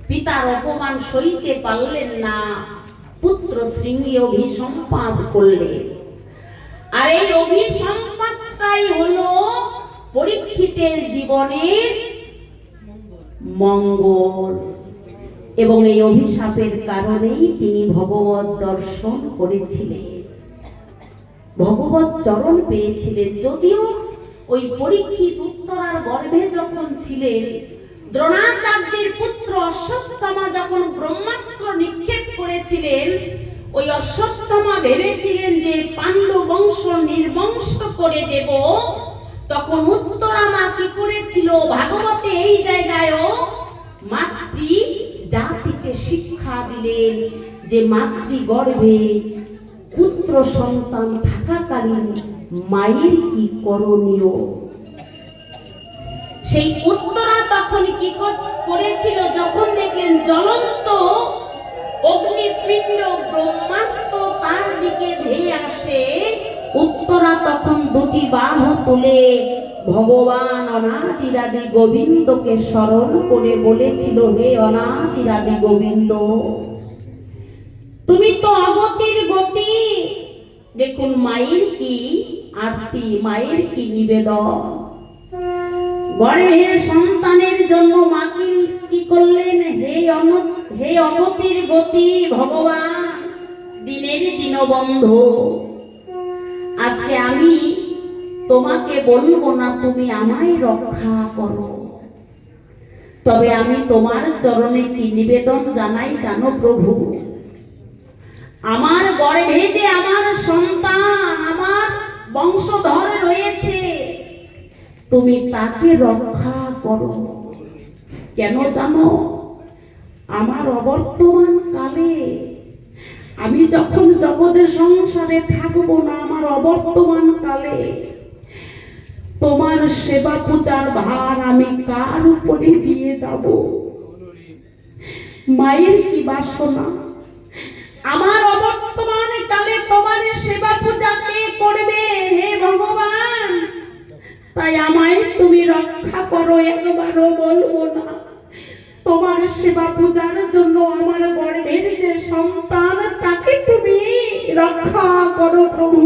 পিতার অপমান সইতে পারলেন না, পুত্র শৃঙ্গী অভিসম্পাদ করলেন। আর এই অভিসম্পাদটাই হলো পরীক্ষিতের জীবনের মঙ্গল। এবং এই অভিশাপের কারণেই তিনি ভগবত দর্শন করেছিলেন, ভগবত চরণ পেয়েছিলেন। যদিও ওই পরীক্ষিত উত্তরার গর্ভে যখন ছিলেন, দ্রোণাচার্যের পুত্র অশ্বত্থামা যখন ব্রহ্মাস্ত্র নিক্ষেপ করেছিলেন, ওই অশ্বত্থামা ভেবেছিলেন যে পাণ্ডব বংশ নির্বংশ করে দেব। তখন উত্তরা মা কি করেছিল, ভাগবতে এই জায়গায়ও মাতৃ জাতিকে শিক্ষা দিলেন যে মাতৃগর্ভে পুত্র সন্তান থাকাকালীন মায়ের কি করণীয়। সেই উত্তরা তখন কি করেছিল, যখন দেখলেন জ্বলন্ত অগ্নিপিণ্ড ব্রহ্মাস্ত্র তার দিকে ধেয়ে আসে, উত্তরা তখন দুটি বাহু তুলে ভগবান অনাদিরাদি গোবিন্দকে স্মরণ করে বলেছিল, হে অনাদিরাদি গোবিন্দ, তুমি তো অগতির গতি। দেখুন মায়ের কি আরতি, মায়ের কি নিবেদন। গর্ভের সন্তানের জন্য মা কি করলেন, হে অগতির গতি ভগবান, দিনের দীনবন্ধু, আজকে আমি তোমাকে বলবো না তুমি আমায় রক্ষা করো, তবে আমি তোমার চরণে কি নিবেদন জানাই জানো প্রভু, আমার গর্ভে যে আমার সন্তান, আমার বংশধর রয়েছে, তুমি তাকে রক্ষা করো। কেন জানো, আমার অবর্তমান কালে আমি যখন জগতের সংসারে থাকবো না, আমার অবর্তমান কালে তোমার সেবা পূজার ভার আমি কার উপরে দিয়ে যাব। মায়ের কি বাসনা, আমার অবর্তমান কালে তোমার সেবা পূজা কে করবে হে ভগবান, তাই আমায় তুমি রক্ষা করো। একবারও বলবো না, তোমার সেবা পূজার জন্য আমার গর্ভের যে সন্তান তাকে তুমি রক্ষা করো প্রভু।